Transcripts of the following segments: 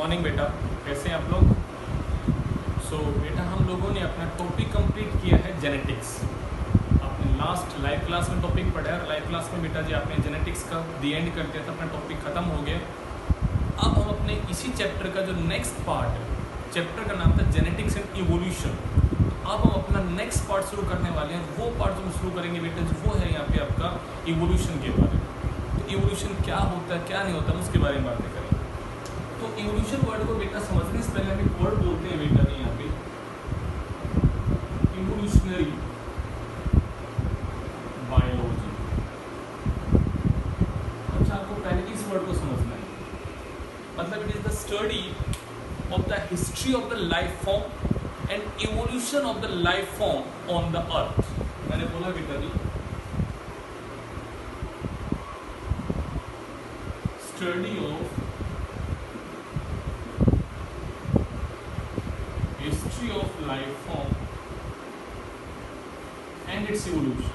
Morning बेटा, कैसे हैं आप लोग? बेटा हम लोगों ने अपना टॉपिक कंप्लीट किया है जेनेटिक्स। आपने लास्ट लाइव क्लास में टॉपिक पढ़ा है। लाइव क्लास में बेटा जी आपने जेनेटिक्स का दी एंड कर दिया था, अपना टॉपिक ख़त्म हो गया। अब हम अपने इसी चैप्टर का जो नेक्स्ट पार्ट है, चैप्टर का नाम था जेनेटिक्स एंड इवोल्यूशन। अब हम अपना नेक्स्ट पार्ट शुरू करने वाले हैं। वो पार्ट जो हम शुरू करेंगे बेटा जी वो है यहाँ पे आपका इवोल्यूशन के बारे में। तो इवोल्यूशन क्या होता है क्या नहीं होता हम उसके बारे में बातें करेंगे। तो इवोल्यूशन वर्ड को बेटा समझने से पहले हम एक वर्ड बोलते हैं बेटा जी यहाँ पे इवोल्यूशनरी बायोलॉजी। अच्छा, आपको पहले इस वर्ड को समझना है, मतलब it is the study of the history of the life form and evolution of the life form on the earth. मैंने बोला बेटा जी study of history of life form and its evolution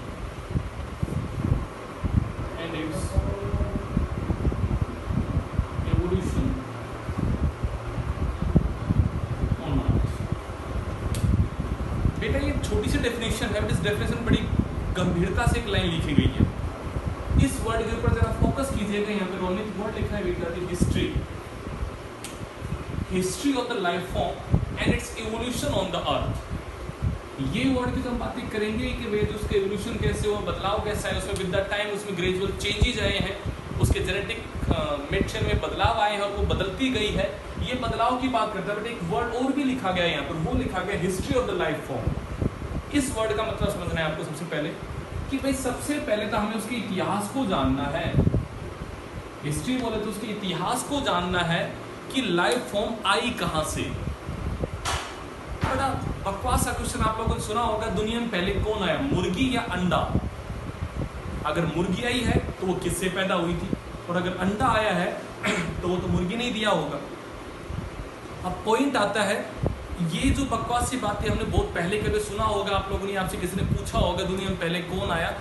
on earth। बेटा ये छोटी सी definition है, but इस definition बड़ी गंभीरता से एक लाइन लिखी गई है। इस वर्ड के ऊपर जरा फोकस कीजिएगा। यहाँ पे रोनित वर्ड लिखा है बेटा history, history of the life form and it's evolution on the अर्थ। ये वर्ड की तो हम बातें करेंगे कि वे जो उसका इवोल्यूशन कैसे हुआ, बदलाव कैसा है, उसमें विद द टाइम उसमें ग्रेजुअल चेंजेस आए हैं, उसके जेनेटिक मेटेरियल में बदलाव आए हैं और वो बदलती गई है। ये बदलाव की बात करता है, बट एक वर्ड और भी लिखा गया है यहाँ पर, वो लिखा गया history of the life form. इस वर्ड का मतलब समझना है आपको सबसे पहले कि भाई सबसे पहले तो हमें उसके इतिहास को जानना है। हिस्ट्री बोले तो उसके इतिहास को जानना है कि लाइफ फॉर्म आई कहाँ से। बड़ा बकवास सा क्वेश्चन आप लोगों ने सुना होगा, दुनिया में पहले कौन आया, मुर्गी या अंडा? अगर मुर्गी आई है तो वो किससे पैदा हुई थी, और अगर अंडा आया है तो वो तो मुर्गी नहीं दिया होगा। अब पॉइंट आता है, ये जो बकवास सी बातें हमने बहुत पहले कभी सुना होगा, आप लोगों ने, आपसे किसी ने पूछा होगा दुनिया में पहले कौन आया,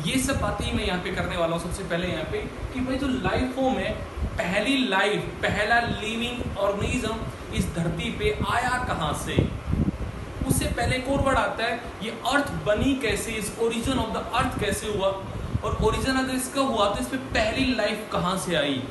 ये सब बातें मैं यहाँ पे करने वाला हूँ। सबसे पहले यहाँ पे कि भाई जो लाइफ फॉर्म है, पहली लाइफ, पहला लिविंग ऑर्गेनिज्म इस धरती पे आया कहाँ से। उससे पहले एक और वर्ड आता है, ये अर्थ बनी कैसे, इस ओरिजिन ऑफ द अर्थ कैसे हुआ, और ओरिजिन अगर इसका हुआ तो इस पे पहली लाइफ कहाँ से आई।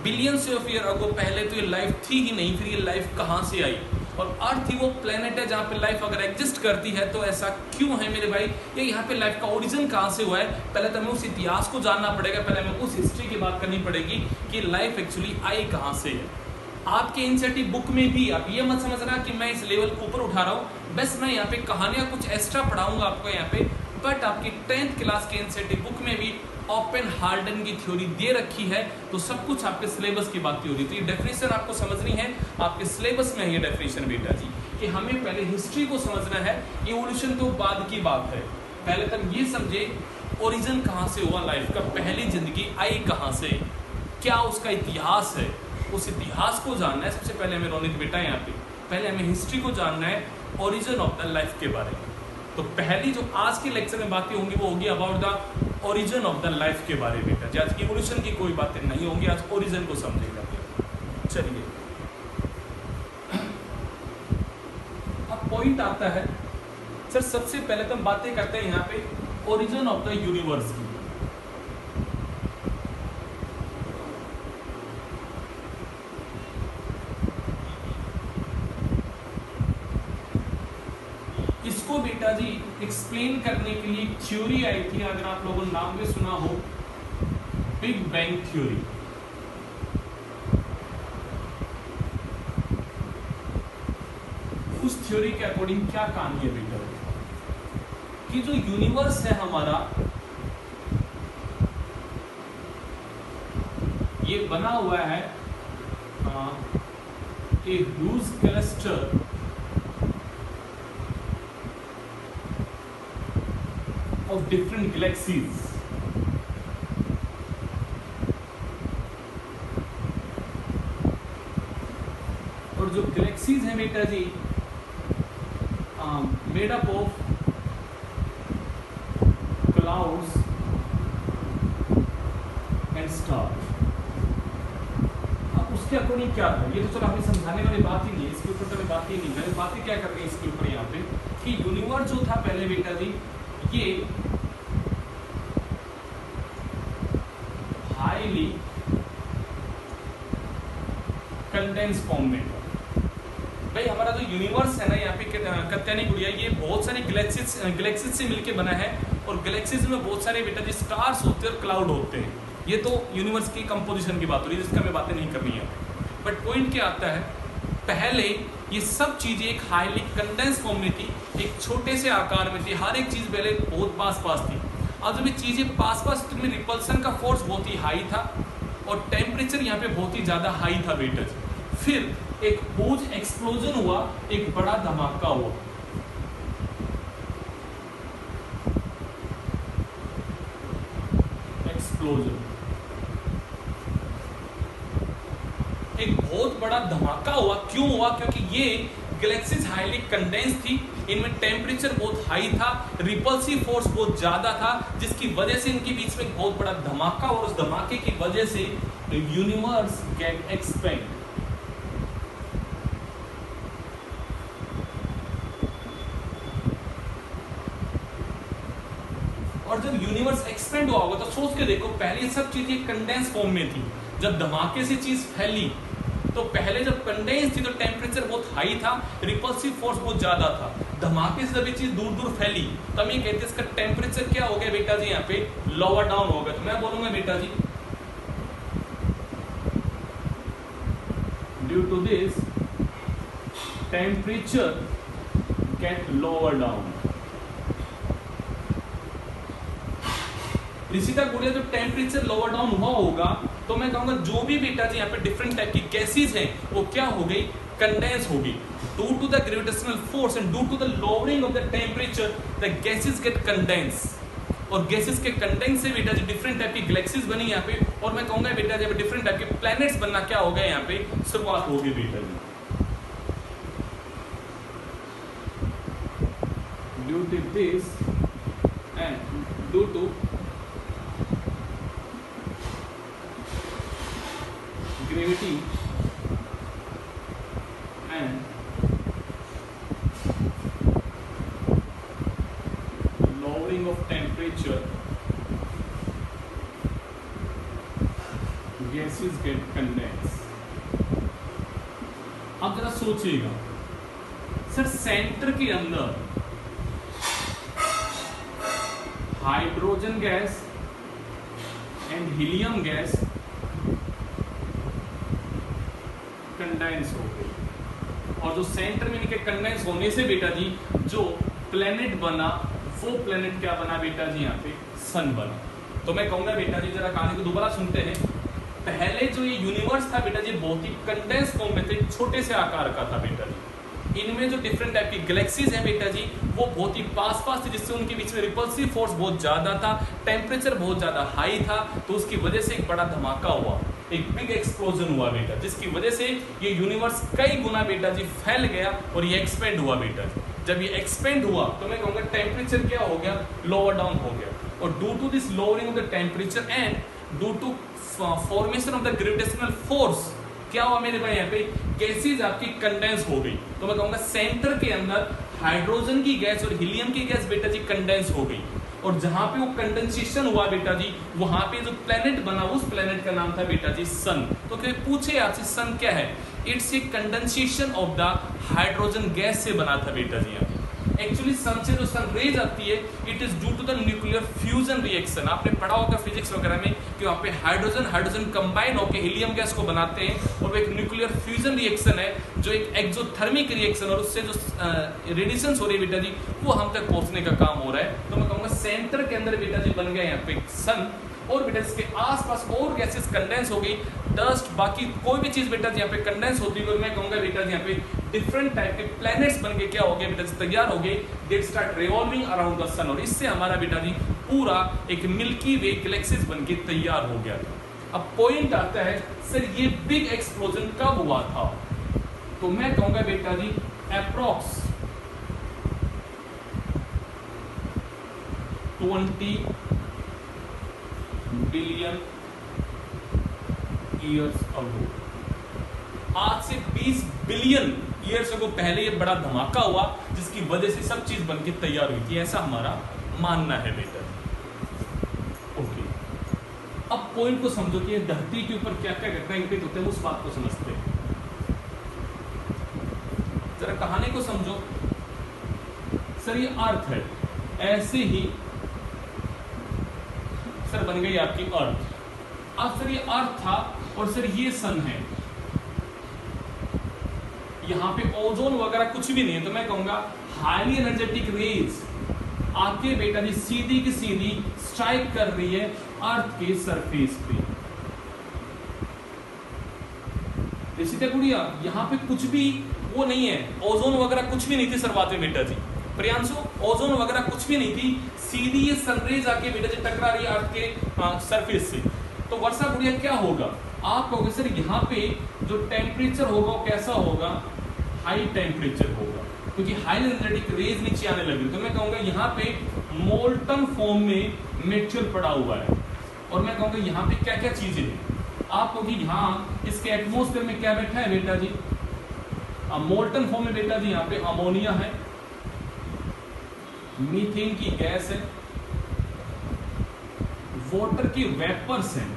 बिलियंस ऑफ ईयर अगो पहले तो ये लाइफ थी ही नहीं, फिर ये लाइफ कहाँ से आई। और अर्थ ही वो प्लेनेट है जहाँ पे लाइफ अगर एग्जिस्ट करती है तो ऐसा क्यों है मेरे भाई, ये यहाँ पे लाइफ का ओरिजिन कहाँ से हुआ है। पहले तो हमें उस इतिहास को जानना पड़ेगा, पहले हमें उस हिस्ट्री की बात करनी पड़ेगी कि लाइफ एक्चुअली आई कहाँ से है। आपके एनसीईआरटी बुक में भी आप ये मत समझना कि मैं इस लेवल को ऊपर उठा रहा हूँ, बस मैं यहाँ पे कहानियाँ कुछ एक्स्ट्रा पढ़ाऊंगा आपको यहाँ पे, बट आपकी 10th क्लास के एनसीईआरटी बुक में भी ओपन हार्डन की थ्योरी दे रखी है, तो सब कुछ आपके सिलेबस की बातें हो रही। तो ये डेफिनेशन आपको समझनी है, आपके सिलेबस में है ये डेफिनेशन बेटा जी, कि हमें पहले हिस्ट्री को समझना है, इवोल्यूशन तो बाद की बात है। पहले तक ये समझे ओरिजिन कहाँ से हुआ लाइफ का, पहली जिंदगी आई कहाँ से, क्या उसका इतिहास है, उस इतिहास को जानना है। सबसे पहले हमें रोनित बेटा यहाँ पे पहले हमें हिस्ट्री को जानना है, ओरिजिन ऑफ द लाइफ के बारे में। तो पहली जो आज के लेक्चर में बातें होंगी वो होगी about the origin of the life के बारे में। आज इवोल्यूशन की कोई बातें नहीं होंगी, आज ओरिजिन को समझेगा। चलिए अब पॉइंट आता है सर, सबसे पहले तो हम बातें करते हैं यहाँ पे ओरिजिन ऑफ द यूनिवर्स की। इसको बेटा जी एक्सप्लेन करने के लिए थ्योरी आई थी, अगर आप लोगों ने नाम भी सुना हो, बिग बैंग थ्योरी। उस थ्योरी के अकॉर्डिंग क्या कहानी है बेटा कि जो यूनिवर्स है हमारा, ये बना हुआ है a huge cluster of different galaxies। और जो गैलेक्सीज हैं बेटा जी made up of clouds and star. अब उसके उसके अकॉर्डिंग क्या था, ये तो चलो हमें समझाने वाली बात ही नहीं है, इसके ऊपर तो हमें बात ही नहीं है। बातें क्या कर रही है इसके ऊपर यहाँ पे कि यूनिवर्स जो था पहले बेटा जी ये हाईली कंडेंस फॉर्म में था। भाई हमारा जो यूनिवर्स है ना यहाँ पे कात्यायनी गुड़िया, ये बहुत सारे गैलेक्सीज से मिलके बना है, और गैलेक्सीज में बहुत सारे बेटा जी स्टार्स होते हैं और क्लाउड होते हैं। ये तो यूनिवर्स की कंपोजिशन की बात हो रही है, जिसका हमें बातें नहीं करनी है। बट पॉइंट क्या आता है, पहले ये सब चीजें एक हाईली कंडेंस फॉर्म में थी, एक छोटे से आकार में थी, हर एक चीज पहले बहुत पास पास थी। अब जब ये चीजें पास पास थी, रिपल्सन का फोर्स बहुत ही हाई था और टेम्परेचर यहाँ पे बहुत ही ज्यादा हाई था बेटा जी। फिर एक ह्यूज एक्सप्लोजन हुआ, एक बड़ा धमाका हुआ। एक्सप्लोजन, एक बहुत बड़ा धमाका हुआ। क्यों हुआ? क्योंकि ये गैलेक्सीज हाईली कंडेंस थी, इनमें टेम्परेचर बहुत हाई था, रिपल्सिव फोर्स बहुत ज्यादा था, जिसकी वजह से इनके बीच में एक बहुत बड़ा धमाका, और उस धमाके की वजह से यूनिवर्स गेट एक्सपेंड। और जब यूनिवर्स एक्सपेंड हुआ होगा तो सोच के देखो, पहले सब चीजें कंडेंस फॉर्म में थी, जब धमाके से चीज फैली तो पहले जब कंडेंस थी तो टेम्परेचर बहुत हाई था, रिपल्सिव फोर्स बहुत ज्यादा था। धमाके से जब ये चीज दूर दूर फैली तो हम ये कहते हैं इसका टेम्परेचर क्या हो गया बेटा जी, यहाँ पे लोअर डाउन हो गया। तो मैं बोलूंगा बेटा जी, due to this temperature get lower down. Rishita गुड़िया जो टेम्परेचर लोअर डाउन हुआ होगा तो मैं कहूंगा जो भी बेटा जी यहाँ पे डिफरेंट टाइप की गैसेज हैं वो क्या हो गई, कंडेंस हो गई। Due to the gravitational force and due to the lowering of the temperature the gases get condense, और गैसेज के कंडेंस से बेटा जी डिफरेंट टाइप की गैलेक्सीज बनी यहाँ पे, और मैं कहूंगा बेटा जी डिफरेंट टाइप के प्लैनेट्स बनना क्या हो गया यहाँ पे शुरुआत हो गई बेटा जी। Due to this and due to gravity and lowering of temperature, gases get condensed। अब जरा सोचिएगा सर, सेंटर के अंदर hydrogen gas and helium gas condense हो गई, और जो सेंटर में इनके कंडेंस होने से बेटा जी जो प्लेनेट बना वो प्लेनेट क्या बना बेटा जी, यहाँ पे सन बना। तो मैं कहूंगा बेटा जी जरा कहानी को दोबारा सुनते हैं। पहले जो ये यूनिवर्स था बेटा जी बहुत ही कंडेंस फॉर्म में थे, छोटे से आकार का था बेटा जी। इनमें जो डिफरेंट टाइप की गैलेक्सीज हैं बेटा जी वो बहुत ही पास पास थे, जिससे उनके बीच में रिपल्सिव फोर्स बहुत ज्यादा था, टेम्परेचर बहुत ज्यादा हाई था, तो उसकी वजह से एक बड़ा धमाका हुआ, एक बिग एक्सप्लोजन हुआ बेटा, जिसकी वजह से ये यूनिवर्स कई गुना बेटा जी फैल गया और ये एक्सपेंड हुआ बेटा जी। जब ये एक्सपेंड हुआ तो मैं कहूंगा टेम्परेचर क्या हो गया, लोअर डाउन हो गया, और due to this lowering of the temperature and due to formation of the gravitational force क्या हुआ मेरे भाई, यहाँ पे गैसेज आपकी कंडेंस हो गई। तो मैं कहूंगा सेंटर के अंदर हाइड्रोजन की गैस और हीलियम की गैस बेटा जी कंडेंस हो गई, और जहां पे वो कंडेंसेशन हुआ बेटा जी वहां पे जो प्लेनेट बना उस प्लेनेट का नाम था बेटा जी सन। तो क्या पूछे आपसे सन क्या है, it's a condensation of the hydrogen gas से बना था बेटा जी। यहाँ एक्चुअली सन से जो सन रेज आती है it is due to the nuclear fusion reaction. आपने पढ़ा होगा फिजिक्स वगैरह में कि वहाँ पे हाइड्रोजन कंबाइन होकर हीलियम गैस को बनाते हैं, और वो एक न्यूक्लियर फ्यूजन रिएक्शन है जो एक एक्सोथर्मिक रिएक्शन, और उससे जो रेडिएशंस हो रही है बेटा जी वो हम तक पहुंचने का काम हो रहा है। तो मैं कहूँगा सेंटर के अंदर बेटा जी बन गया यहाँ पे सन, और बेटा इसके आसपास और गैसेस कंडेंस हो गई, डस्ट बाकी कोई भी चीज बेटा जी यहाँ पे कंडेंस होती है, और मैं कहूंगा बेटा जी यहाँ पे डिफरेंट टाइप के प्लैनेट्स बन के क्या हो गए बेटा जी तैयार हो गए, they start revolving around the sun, और इससे हमारा बेटा जी पूरा एक मिल्की वे गैलेक्सीज बन के तैयार हो गया था। अब पॉइंट आता है सर ये बिग एक्सप्लोजन कब हुआ था, तो मैं कहूंगा बेटा जी अप्रॉक्स 20 बिलियन ईयर्स अगो। आज से 20 बिलियन ईयर्स को पहले ये बड़ा धमाका हुआ जिसकी वजह से सब चीज बनके तैयार हुई थी, ऐसा हमारा मानना है बेटा। ओके, अब पॉइंट को समझो कि धरती के ऊपर क्या क्या घटना घटित होते हैं, उस बात को समझते हैं। जरा कहानी को समझो। सर ये अर्थ है, ऐसे ही सर बन गई आपकी अर्थ। अब सर ये अर्थ था और सर ये सन है, यहां पे ओजोन वगैरह कुछ भी नहीं है, तो मैं कहूंगा हाईली एनर्जेटिक रेज आके बेटा जी सीधी की सीधी स्ट्राइक कर रही है अर्थ के सरफेस पे। सीधे गुड़िया यहाँ पे कुछ भी वो नहीं है, ओजोन वगैरह कुछ भी नहीं थी शुरुआत में बेटा जी। प्रियांशु, ओजोन वगैरह कुछ भी नहीं थी, सीधी ये सनरेज आके बेटा जी टकरा रही है अर्थ के सरफेस से। तो वर्षा गुड़िया क्या होगा? आप कहोगे सर यहाँ पे जो टेम्परेचर होगा वो कैसा होगा? हाई टेम्परेचर होगा, क्योंकि हाई एनर्जेटिक रेज नीचे आने लगी। तो मैं कहूंगा यहाँ पे मोल्टन फॉर्म में मेटेरियल पड़ा हुआ है, और मैं कहूंगा यहाँ पे क्या क्या चीजें हैं। आप कहोगे यहाँ इसके एटमोस्फेयर में क्या बैठा है बेटा जी? मोल्टन फॉर्म में बेटा जी यहाँ पे अमोनिया है, मीथेन की गैस है, वाटर की वेपर्स हैं,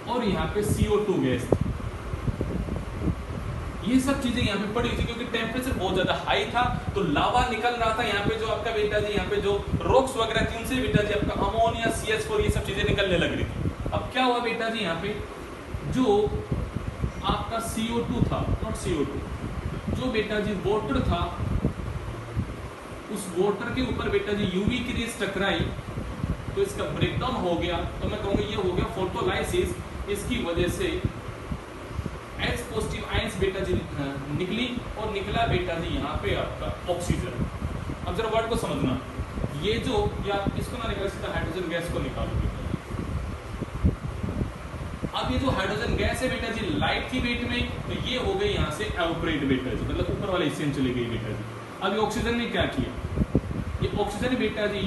और यहाँ पे CO2 गैस थी। ये सब चीजें यहाँ पे पड़ी थी, क्योंकि टेम्परेचर बहुत ज्यादा हाई था, तो लावा निकल रहा था यहाँ पे, जो आपका बेटा जी यहाँ पे जो रॉक्स वगैरह थी उनसे बेटा जी आपका अमोनिया, CH4 ये सब चीजें निकलने लग रही थी। अब क्या हुआ बेटा जी यहाँ पे जो आपका CO2 था, नॉट CO2, जो बेटा जी वाटर था, उस वाटर के ऊपर बेटा जी यूवी की रेज टकराई, तो इसका ब्रेकडाउन हो गया। तो मैं कहूंगा ये हो गया फोटोलाइसिस। इसकी वजह से H पॉजिटिव आयंस बेटा जी निकली, और निकला बेटा जी यहाँ पे आपका ऑक्सीजन। अब जरा वर्ड को समझना, ये जो या इसको ना निकाल, सीधा हाइड्रोजन गैस को निकालोगे। अब ये जो हाइड्रोजन गैस है बेटा जी लाइट थी वेट में, तो ये हो गई यहाँ से एवपोरेट बेटा जी, मतलब ऊपर वाले हिस्से में चली गई बेटा जी। अब ये ऑक्सीजन ने क्या किया? ये ऑक्सीजन बेटा जी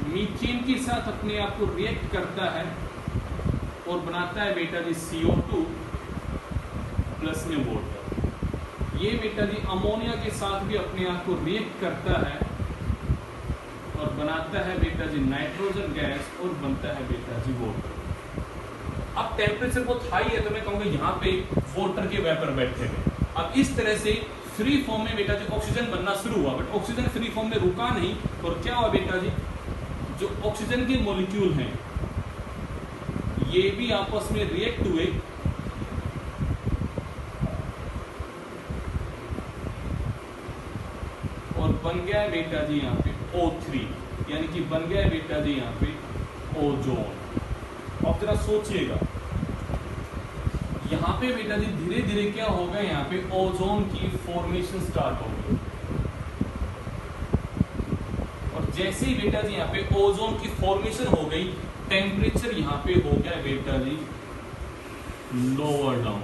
मीथेन के साथ अपने आप को रिएक्ट करता है और बनाता है बेटा जी CO2 प्लस में वाटर। ये बेटा जी अमोनिया के साथ भी अपने आप को रिएक्ट करता है और बनाता है बेटा जी नाइट्रोजन गैस, और बनता है बेटा जी वाटर। अब टेम्परेचर बहुत हाई है, तो मैं कहूंगा यहाँ पे वाटर के वेपर बैठे हैं। अब इस तरह से फ्री फॉर्म में बेटा जी ऑक्सीजन बनना शुरू हुआ, बट ऑक्सीजन फ्री फॉर्म में रुका नहीं, और क्या हुआ बेटा जी, जो ऑक्सीजन के मॉलिक्यूल हैं ये भी आपस में रिएक्ट हुए, और बन गया है बेटा जी यहाँ पे O3, यानी कि बन गया है बेटा जी यहाँ पे ओजोन। अब जरा सोचिएगा, यहाँ पे बेटा जी धीरे धीरे क्या होगा, यहाँ पे ओजोन की फॉर्मेशन स्टार्ट हो गई, और जैसे ही बेटा जी यहाँ पे ओजोन की फॉर्मेशन हो गई, टेम्परेचर यहाँ पे हो गया बेटा जी लोअर डाउन,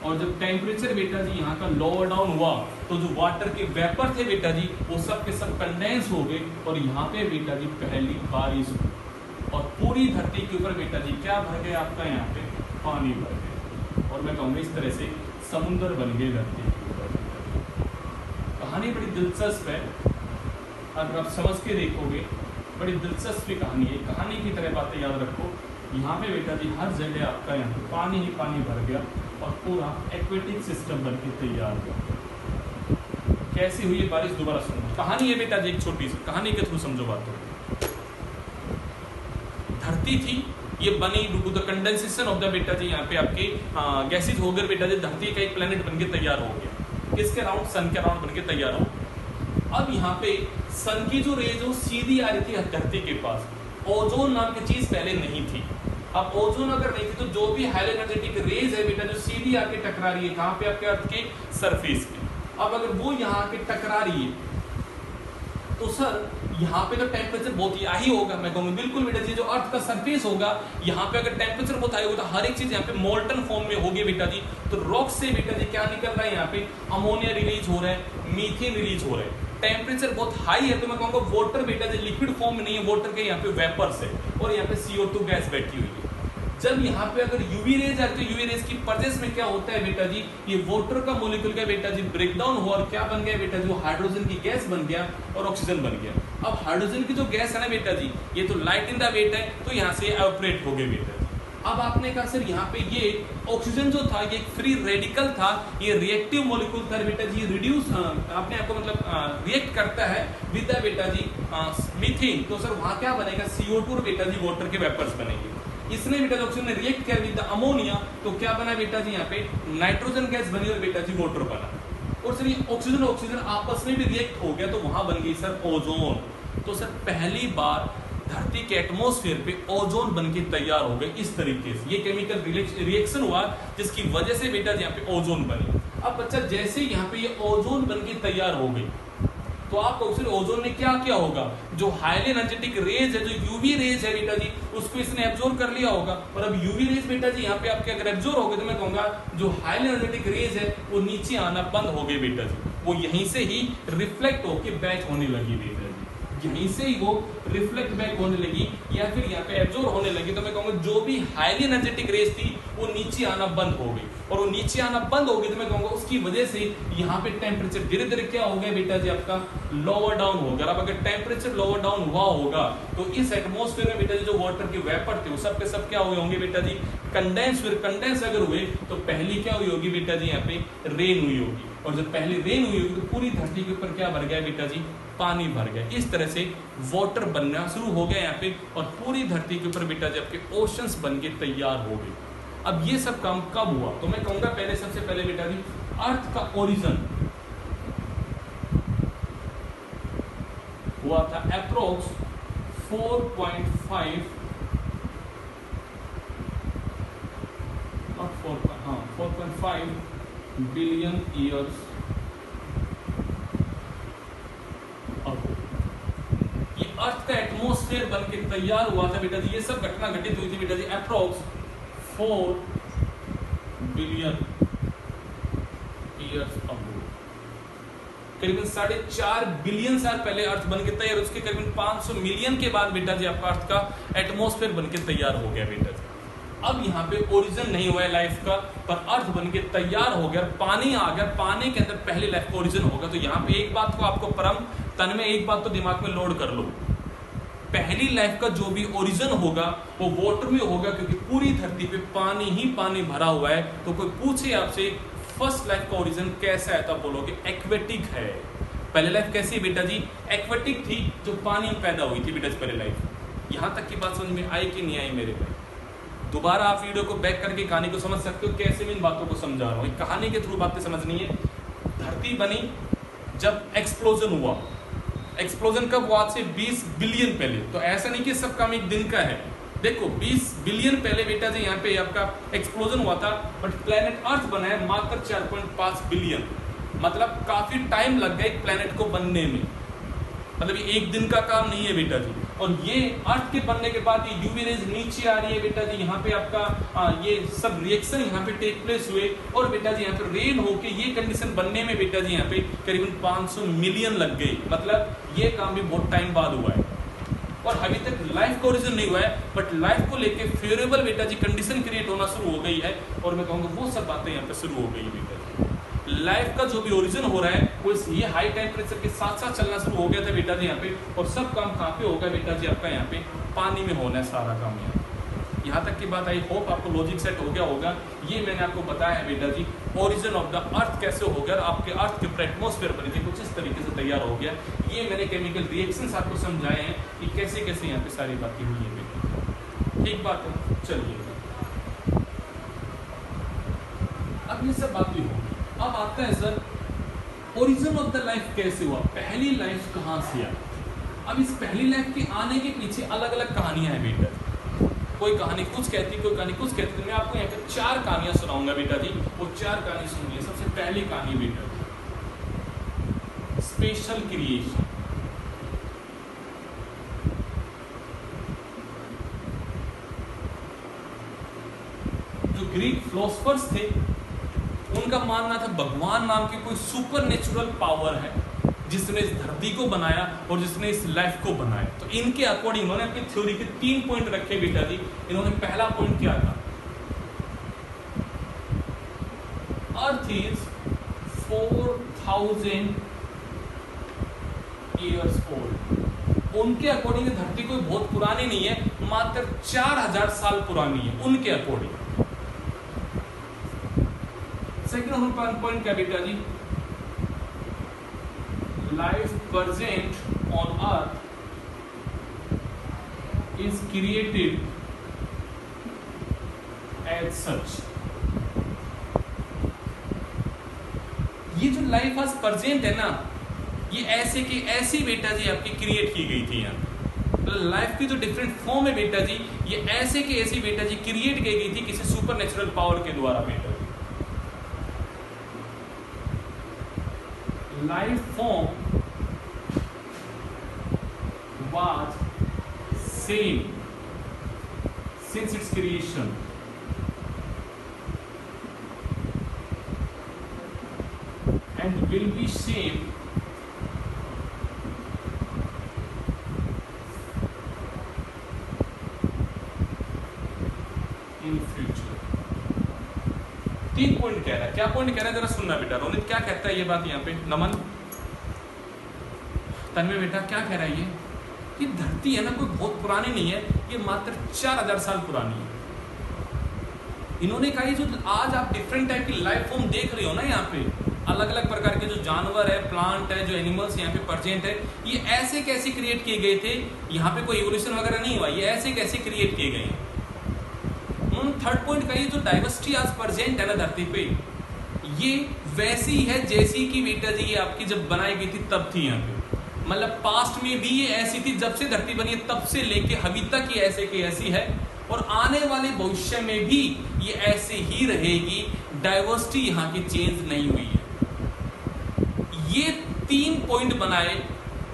और जब टेम्परेचर बेटा जी यहाँ का लोअर डाउन हुआ, तो जो वाटर के वेपर थे बेटा जी वो सब के सब कंडेंस हो गए, और यहाँ पे बेटा जी पहली बारिश हुई, और पूरी धरती के ऊपर बेटा जी क्या भर गया आपका, यहाँ पे पानी भर गया, और मैं कहूँगा इस तरह से समुद्र बन गए धरती के ऊपर। कहानी बड़ी दिलचस्प है, अगर आप समझ के देखोगे बड़ी दिलचस्प कहानी है। कहानी की तरह बातें याद रखो। यहाँ पे बेटा जी हर जगह आपका यहाँ पे पानी ही पानी भर गया, और पूरा एक्वेटिक सिस्टम बन के तैयार हुआ। कैसी हुई बारिश, दोबारा सुनो। कहानी है बेटा जी एक छोटी सी कहानी के थ्रू समझो बात को। धरती थी, ये बनी due to the condensation of the बेटा जी यहाँ पे आपके गैसेज हो गए बेटा जी, धरती का एक प्लेनेट बनके तैयार हो गया। किसके अराउंड? सन के अराउंड बनके तैयार हो। अब यहाँ पे सन की जो रेज वो सीधी आ रही थी धरती के पास। ओजोन नाम की चीज पहले नहीं थी। अब ओजोन अगर नहीं थी तो जो भी हाई एनर्जेटिक रेज है बेटा जो सीधी आके टकरा रही है कहाँ पे? आपके अर्थ के सरफेस पे। अब अगर वो यहाँ आके टकरा रही है तो सर यहाँ पे तो टेम्परेचर बहुत ही होगा। मैं कहूँगा बिल्कुल बेटा जी, जो अर्थ का सरफेस होगा यहाँ पे अगर टेम्परेचर बहुत हाई होगा तो हर एक चीज यहाँ पे मोल्टन फॉर्म में होगी बेटा जी। तो रॉक से बेटा जी क्या निकल रहा है? यहाँ पे अमोनिया रिलीज हो रहा है, मीथेन रिलीज हो रहा है। टेम्परेचर बहुत हाई है तो मैं कहूँगा वाटर बेटा जी लिक्विड फॉर्म में नहीं है, वाटर के यहाँ पे वेपर्स है और यहाँ पे CO2 गैस बैठी हुई है। जब यहाँ पे अगर यूवी रेज आती है, यूवी रेज की प्रेजेंस में क्या होता है बेटा जी, ये वाटर का मॉलिक्यूल का बेटा जी ब्रेकडाउन हुआ और क्या बन गया बेटा जी, वो हाइड्रोजन की गैस बन गया और ऑक्सीजन बन गया। अब हाइड्रोजन की जो गैस है ना बेटा जी, ये तो लाइट इन द वेट है, तो यहाँ से एवापोरेट हो गए बेटा जी। अब आपने कहा सर यहाँ पे ये ऑक्सीजन जो था ये एक फ्री रेडिकल था, ये रिएक्टिव मॉलिक्यूल था बेटा जी, रिड्यूस अपने आप को मतलब रिएक्ट करता है विद द बेटा जी मीथेन, तो सर वहां क्या बनेगा, CO2 और बेटा जी वाटर के वेपर्स बनेंगे। इसने बेटा जी ऑक्सीजन ने रिएक्ट किया विद द अमोनिया, तो क्या बना बेटा जी, यहाँ पे नाइट्रोजन गैस बनी और बेटा जी वाटर बना। और सर ये ऑक्सीजन ऑक्सीजन आपस में भी रिएक्ट हो गया, तो वहां बन गई सर ओजोन। तो सर पहली बार धरती के एटमॉस्फेयर पे ओजोन बन के तैयार हो गए इस तरीके से, ये केमिकल रिएक्शन हुआ जिसकी वजह से बेटा जी यहाँ पे ओजोन बनी। अब बच्चा जैसे यहाँ पे ये ओजोन बन के तैयार हो गई, तो आप ओजोन ने क्या किया होगा, जो हाईली एनर्जेटिक रेज है, जो यूवी रेज है बेटा जी, उसको इसने एब्जॉर्ब कर लिया होगा। और अब यूवी रेज बेटा जी यहाँ पे आपके अगर एब्जॉर्ब हो गए, तो मैं कहूंगा जो हाईली एनर्जेटिक रेज है वो नीचे आना बंद हो गए बेटा जी, वो यहीं से ही रिफ्लेक्ट होके बैक होने लगी बेटा जी, यहीं से ही वो रिफ्लेक्ट बैक होने लगी या फिर यहाँ पे एब्जॉर्ब होने लगी। तो मैं कहूंगा जो भी हाईली एनर्जेटिक रेज थी वो नीचे आना बंद हो गई, और वो नीचे आना बंद हो गई तो मैं कहूंगा उसकी वजह से यहाँ पे टेम्परेचर धीरे धीरे क्या हो गया बेटा जी, आपका लोअर डाउन हो गया। अब अगर टेम्परेचर लोअर डाउन हुआ होगा तो इस एटमॉस्फेयर में बेटा जी जो वाटर के वेपर थे वो सब के सब क्या हुए होंगे बेटा जी, कंडेंस। फिर कंडेंस अगर हुए तो पहली क्या हुई होगी बेटा जी, यहाँ पे रेन हुई होगी, और जब पहली रेन हुई होगी तो पूरी धरती के ऊपर क्या भर गया बेटा जी, पानी भर गया। इस तरह से वाटर बनना शुरू हो गया यहाँ पे, और पूरी धरती के ऊपर बेटा जी आपके ओशंस बन के तैयार हो गए। अब ये सब काम कब हुआ, तो मैं कहूंगा पहले सबसे पहले बेटा जी अर्थ का ओरिजिन हुआ था अप्रोक्स 4.5 बिलियन ईयर्स अगो। ये अर्थ का एटमॉस्फेयर बन के तैयार हुआ था बेटा जी, ये सब घटना घटित हुई थी बेटा जी अप्रोक्स 4 बिलियन ईयर्स अगो। करीबन 4.5 बिलियन साल पहले अर्थ बन के तैयार, उसके करीबन 500 मिलियन के बाद बेटा जी आपका अर्थ का एटमॉस्फेयर बन के तैयार हो गया बेटा जी। अब यहाँ पे ओरिजिन नहीं हुआ है लाइफ का, पर अर्थ बन के तैयार हो गया, पानी आ गया, पानी के अंदर पहले लाइफ का ओरिजिन होगा। तो यहाँ पे एक बात को आपको परम तन में एक बात तो दिमाग में लोड कर लो, पहली लाइफ का जो भी ओरिजिन होगा वो वाटर में होगा, क्योंकि पूरी धरती पे पानी ही पानी भरा हुआ है। तो कोई पूछे आपसे फर्स्ट लाइफ का ओरिजिन कैसा है, तो आप बोलोगे एक्वेटिक है। पहले लाइफ कैसी है बेटा जी, एक्वेटिक थी, जो पानी में पैदा हुई थी बेटा जी पहले लाइफ। यहां तक की बात समझ में आई कि नहीं आई मेरे भाई? दोबारा आप वीडियो को बैक करके कहानी को समझ सकते हो, कैसे मैं इन बातों को समझा रहा हूँ। कहानी के थ्रू बातें समझनी है। धरती बनी जब एक्सप्लोजन हुआ, एक्सप्लोजन कब हुआ, आज से 20 बिलियन पहले। तो ऐसा नहीं कि सब काम एक दिन का है, देखो 20 बिलियन पहले बेटा जी यहाँ पे आपका एक्सप्लोजन हुआ था, बट प्लेनेट अर्थ बना है मात्र 4.5 बिलियन, मतलब काफी टाइम लग गया एक प्लेनेट को बनने में, मतलब ये एक दिन का काम नहीं है बेटा जी। और ये अर्थ के बनने के बाद ये यूवी रेज नीचे आ रही है बेटा जी, यहाँ पे आपका ये सब रिएक्शन यहाँ पे टेक प्लेस हुए, और बेटा जी यहाँ पे रेन होके ये कंडीशन बनने में बेटा जी यहाँ पे करीबन 500 मिलियन लग गई, मतलब ये काम भी बहुत टाइम बाद हुआ है। और अभी तक लाइफ का ओरिजिन नहीं हुआ है, बट लाइफ को लेके फेवरेबल बेटा जी कंडीशन क्रिएट होना शुरू हो गई है, और मैं कहूँगा वो सब बातें यहाँ पे शुरू हो गई बेटा जी। लाइफ का जो भी ओरिजिन हो रहा है वो ये हाई टेम्परेचर के साथ साथ चलना शुरू हो गया था बेटा जी यहाँ पे, और सब काम कहाँ पे होगा बेटा जी आपका यहाँ पे पानी में होना है सारा काम। यहाँ तक की बात आई, होप आपको लॉजिक सेट हो गया होगा। ये मैंने आपको बताया है बेटा जी ओरिजिन ऑफ द अर्थ कैसे हो गया, आपके अर्थ के ऊपर एटमॉस्फेयर बनी थी कुछ इस तरीके से तैयार हो गया। ये मैंने केमिकल रिएक्शंस आपको समझाए हैं कि कैसे कैसे यहाँ पे सारी बातें हुई है बेटा, ठीक बात है। चलिए अब ये सब बातें हो, अब आता है sir origin of the life कैसे हुआ, पहली लाइफ कहाँ से आई। अब इस पहली लाइफ के आने के पीछे अलग अलग कहानियां हैं बेटा, कोई कहानी कुछ कहती, कोई कहानी कुछ कहती। तो मैं आपको यहाँ पे 4 कहानियां सुनाऊंगा बेटा जी, वो 4 कहानी सुनिए। सबसे पहली कहानी बेटा जी स्पेशल क्रिएशन। जो ग्रीक फिलोसफर्स थे उनका मानना था भगवान नाम की कोई सुपर नेचुरल पावर है जिसने इस धरती को बनाया और जिसने इस लाइफ को बनाया। तो इनके अकॉर्डिंग उन्होंने अपनी थ्योरी के 3 पॉइंट रखे बेटा जी। इन्होंने पहला पॉइंट क्या था, अर्थ इज 4000 ईयर्स ओल्ड। उनके अकॉर्डिंग धरती कोई बहुत पुरानी नहीं है, मात्र 4000 साल पुरानी है उनके अकॉर्डिंग। सेकंड पॉइंट क्या बेटा जी, life present on earth is created as such। ये जो लाइफ आज प्रेजेंट है ना, ये ऐसे की ऐसी बेटा जी आपकी क्रिएट की गई थी। यहाँ तो लाइफ की जो डिफरेंट फॉर्म है बेटा जी, ये ऐसे की ऐसी बेटा जी क्रिएट की गई थी किसी सुपर नेचुरल पावर के द्वारा बेटा जी। Life form was same since its creation and will be same in future। 3 point कह रहा है। क्या पॉइंट कह रहा है जरा सुनना बेटा। रोनित क्या कहता है ये बात यहाँ पे, नमन तन्मय बेटा क्या कह रहा है ये धरती है ना कोई बहुत पुरानी नहीं है, ये मात्र 4000 साल पुरानी है। इन्होंने कहा ये जो आज आप डिफरेंट टाइप की लाइफ फॉर्म देख रहे हो ना, यहाँ पे अलग अलग प्रकार के जो जानवर है, प्लांट है, जो एनिमल्स यहाँ पे प्रेजेंट है, ये ऐसे कैसे क्रिएट किए गए थे। यहाँ पे कोई इवोल्यूशन वगैरह नहीं हुआ, ये ऐसे कैसे क्रिएट किए गए। उन्होंने थर्ड पॉइंट कहा जो डाइवर्सिटी आज प्रेजेंट है ना धरती पे, ये वैसी है जैसी की बेटा जी ये आपकी जब बनाई गई थी तब थी। यहाँ पे मतलब पास्ट में भी ये ऐसी थी, जब से धरती बनी है तब से लेके अभी तक ये ऐसे की ऐसी है, और आने वाले भविष्य में भी ये ऐसे ही रहेगी। डाइवर्सिटी यहाँ की चेंज नहीं हुई है। ये 3 पॉइंट बनाए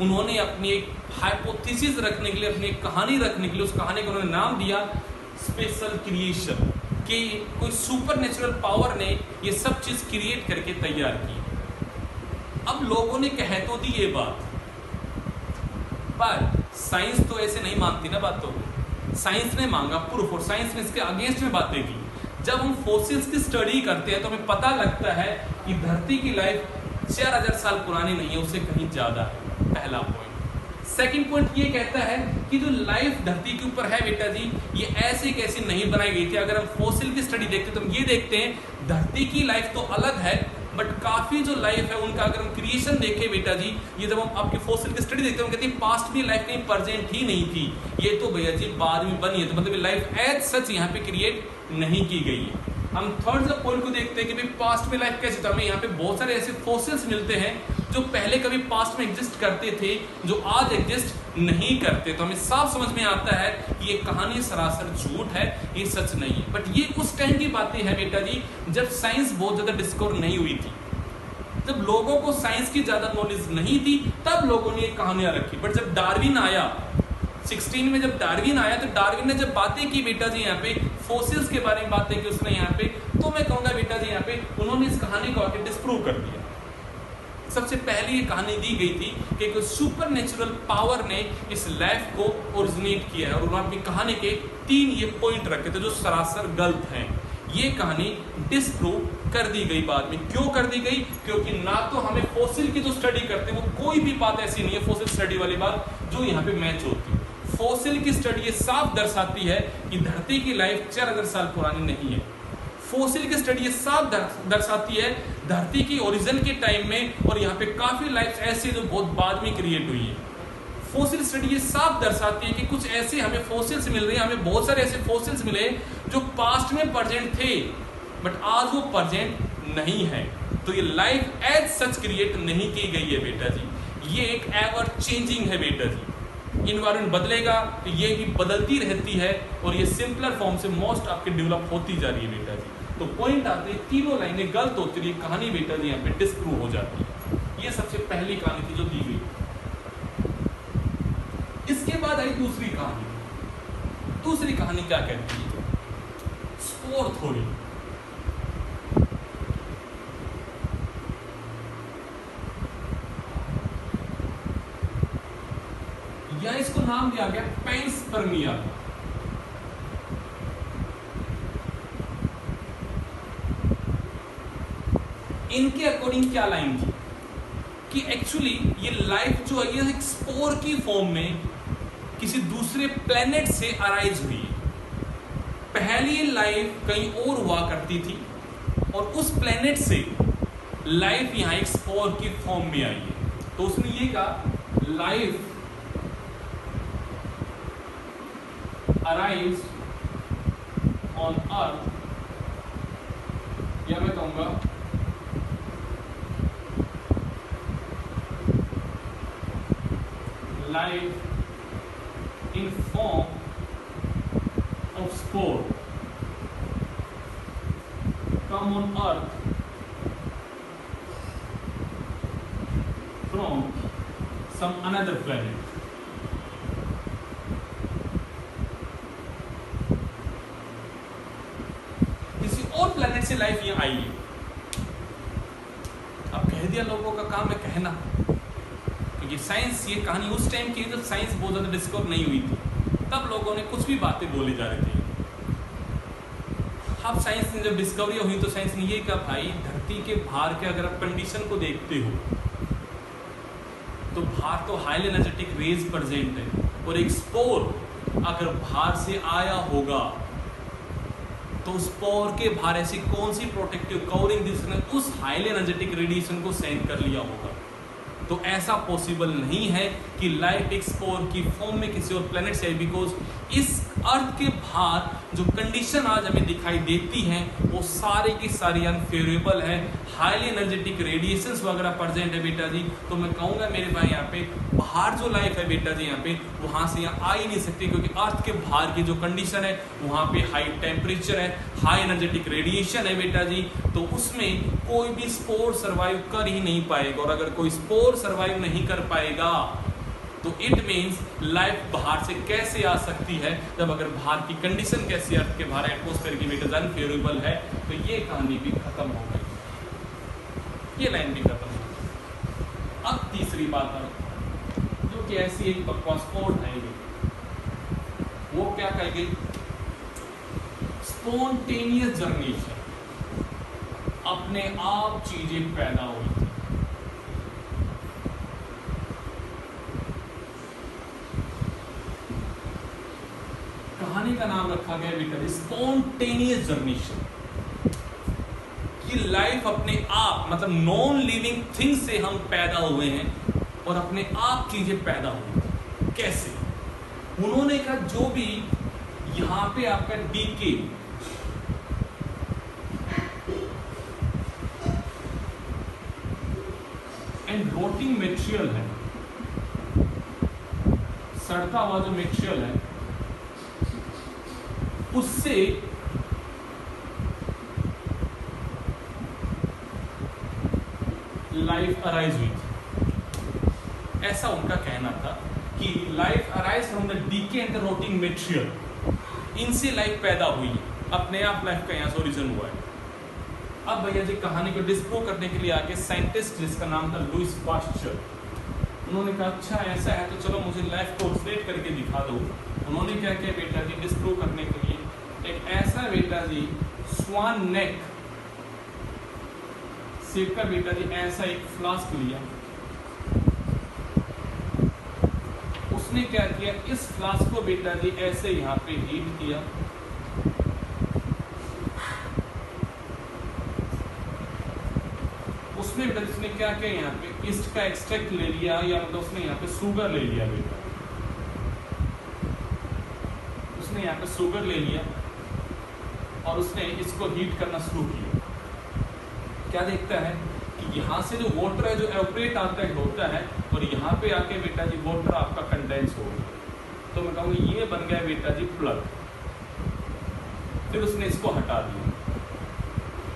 उन्होंने अपनी एक हाइपोथेसिस रखने के लिए, अपनी एक कहानी रखने के लिए। उस कहानी को उन्होंने नाम दिया स्पेशल क्रिएशन, कि कोई सुपर नेचुरल पावर ने ये सब चीज क्रिएट करके तैयार की। अब लोगों ने कह तो दी ये बात, पर साइंस तो ऐसे नहीं मानती ना बातों को। साइंस ने मांगा प्रूफ और साइंस ने इसके अगेंस्ट में बातें की। जब हम फॉसिल्स की स्टडी करते हैं तो हमें पता लगता है कि धरती की लाइफ 4000 साल पुरानी नहीं है, उससे कहीं ज्यादा है। पहला पॉइंट। सेकंड पॉइंट ये कहता है कि जो लाइफ धरती के ऊपर है बेटा जी, ये ऐसे कैसे नहीं बनाई गई थी। अगर हम फॉसिल की स्टडी देखते तो हम ये देखते हैं धरती की लाइफ तो अलग है, बट काफी जो लाइफ है उनका अगर हम क्रिएशन देखें बेटा जी, ये जब हम आपके फॉसिल की स्टडी देखते हैं हम कहते हैं पास्ट में लाइफ कहीं प्रेजेंट ही नहीं थी, ये तो भैया जी बाद में बनी है। तो मतलब लाइफ एज सच यहाँ पे क्रिएट नहीं की गई है। हम थर्ड पॉइंट को देखते हैं कि भाई पास्ट में लाइफ कैसे था। हमें यहाँ पे बहुत सारे ऐसे फॉसिल्स मिलते हैं जो पहले कभी पास्ट में एग्जिस्ट करते थे, जो आज एग्जिस्ट नहीं करते। तो हमें साफ समझ में आता है कि ये कहानी सरासर झूठ है, ये सच नहीं है। बट ये उस टाइम की बातें हैं बेटा जी जब साइंस बहुत ज्यादा डिस्कवर नहीं हुई थी, जब लोगों को साइंस की ज्यादा नॉलेज नहीं थी, तब लोगों ने ये कहानियां रखी। बट जब डार्विन आया 16 में, जब डार्विन आया तो डार्विन ने जब बातें की बेटा जी यहाँ पे फॉसिल्स के बारे में बातें की उसने यहाँ पे, तो मैं कहूंगा बेटा जी यहाँ पे उन्होंने इस कहानी को आके डिस्प्रूव कर दिया। सबसे पहले ये कहानी दी गई थी कि एक सुपर नेचुरल पावर ने इस लाइफ को ओरिजिनेट किया है, और उन्होंने अपनी कहानी के 3 ये पॉइंट रखे थे जो सरासर गलत हैं। ये कहानी डिस्प्रूव कर दी गई बाद में। क्यों कर दी गई? क्योंकि ना तो हमें फॉसिल की जो स्टडी करते हैं वो कोई भी बात ऐसी नहीं है फॉसिल स्टडी वाली बात जो यहाँ पे मैच होती है। फॉसिल की स्टडी ये साफ दर्शाती है कि धरती की लाइफ 4000 साल पुरानी नहीं है। फॉसिल की स्टडी ये साफ दर्शाती है धरती की ओरिजिन के टाइम में, और यहाँ पे काफी लाइफ ऐसी जो बहुत बाद में क्रिएट हुई है। फॉसिल स्टडी ये साफ दर्शाती है कि कुछ ऐसे हमें फॉसिल्स मिल रहे हैं, हमें बहुत सारे ऐसे फॉसिल्स मिले जो पास्ट में प्रेजेंट थे बट आज वो प्रेजेंट नहीं है। तो ये लाइफ एज सच क्रिएट नहीं की गई है बेटा जी, ये एक एवर चेंजिंग है बेटा जी। इन्वायरमेंट बदलेगा तो ये भी बदलती रहती है, और ये सिंपलर फॉर्म से मोस्ट आपके डेवलप होती जा रही है बेटा जी। तो पॉइंट आते हैं, तीनों लाइनें गलत होती रही, कहानी बेटा जी यहाँ पे डिस्प्रूव हो जाती है। ये सबसे पहली कहानी थी जो दी गई। इसके बाद आई दूसरी कहानी। दूसरी कहानी क्या कहती है? Spore theory. नाम दिया गया पैंसपर्मिया। इनके अकॉर्डिंग क्या लाइन थी कि एक्चुअली ये लाइफ जो है ये एक स्पोर की फॉर्म में किसी दूसरे प्लेनेट से अराइज हुई है। पहली लाइफ कहीं और हुआ करती थी और उस प्लेनेट से लाइफ यहां एक स्पोर की फॉर्म में आई है। तो उसने ये कहा लाइफ अराइज ऑन अर्थ, या मैं कहूंगा life in form of spore come on earth from some another planet। किसी और प्लेनेट से लाइफ यहाँ आई है। अब कह दिया, लोगों का काम है कहना, क्योंकि साइंस, ये कहानी उस टाइम की जब साइंस बहुत ज्यादा डिस्कवर नहीं हुई थी, तब लोगों ने कुछ भी बातें बोली जा रही थी। अब साइंस ने जब डिस्कवरी हुई तो साइंस ने ये कहा भाई धरती के बाहर के अगर आप कंडीशन को देखते हो तो बाहर तो हाई एनर्जेटिक रेज प्रेजेंट है, और एक स्पोर अगर बाहर से आया होगा तो स्पोर के बाहर ऐसी कौन सी प्रोटेक्टिव कवरिंग जिसने उस हाई एनर्जेटिक रेडिएशन को सेंड कर लिया होगा। तो ऐसा पॉसिबल नहीं है कि लाइफ एक स्पोर की फॉर्म में किसी और प्लेनेट से, बिकॉज इस अर्थ के बाहर जो कंडीशन आज हमें दिखाई देती हैं वो सारी की सारी अनफेवरेबल है, हाईली एनर्जेटिक रेडिएशंस वगैरह प्रेजेंट है बेटा जी। तो मैं कहूँगा मेरे भाई यहाँ पे बाहर जो लाइफ है बेटा जी यहाँ पे वहाँ से यहाँ आ ही नहीं सकती, क्योंकि अर्थ के बाहर की जो कंडीशन है वहाँ पे हाई टेम्परेचर है, हाई एनर्जेटिक रेडिएशन है बेटा जी, तो उसमें कोई भी स्पोर सर्वाइव कर ही नहीं पाएगा। और अगर कोई स्पोर सर्वाइव नहीं कर पाएगा तो इट मीन्स लाइफ बाहर से कैसे आ सकती है, जब अगर बाहर की कंडीशन कैसी, अर्थ के बाहर एटमॉस्फेयर की बेटा अनफेवरेबल है, तो ये कहानी भी खत्म हो गई, ये लाइन भी खत्म हो गई। अब तीसरी बात है जो कि ऐसी एक बकवास कोड है, वो क्या कहेगी, स्पॉन्टेनियस जर्नेशन, अपने आप चीजें पैदा हुई। कहानी का नाम रखा गया बेटा स्पॉन्टेनियस जर्नेशन, कि लाइफ अपने आप, मतलब नॉन लिविंग थिंग से हम पैदा हुए हैं और अपने आप चीजें पैदा हुई। कैसे? उन्होंने कहा जो भी यहां पे आपका डीके, एंड रोटिंग मटेरियल है, सड़ता हुआ जो मटेरियल है उससे लाइफ अराइज हुई थी। ऐसा उनका कहना था कि life arise from the decay and the rotting material, इनसे लाइफ पैदा हुई है, अपने आप लाइफ का यहां से ओरिजिन हुआ है। अब भैया जी कहानी को डिस्प्रूव करने के लिए आगे साइंटिस्ट जिसका नाम था लुईस पास्चर, उन्होंने कहा अच्छा ऐसा है तो चलो मुझे लाइफ को ऑब्जर्व करके दिखा दो। उन्होंने क्या किया बेटा जी डिस्प्रूव करने के लिए एक ऐसा बेटा जी स्वान नेक शेप का बेटा जी ऐसा एक फ्लास्क लिया। उसने क्या किया, इस फ्लास्क को बेटा जी ऐसे यहाँ पे हीट किया, उसने बेटा उसने क्या किया यहाँ पे ईस्ट का एक्सट्रैक्ट ले लिया, या मतलब उसने यहाँ पे शुगर ले लिया बेटा, उसने यहाँ पे शुगर ले लिया और उसने इसको हीट करना शुरू किया। क्या देखता है कि यहाँ से जो वाटर है जो एवपोरेट होता है और यहाँ पे आके बेटा जी वाटर आपका कंडेंस हो गया। तो मैं कहूँगा ये बन गया बेटा जी प्लग। फिर उसने इसको हटा दिया।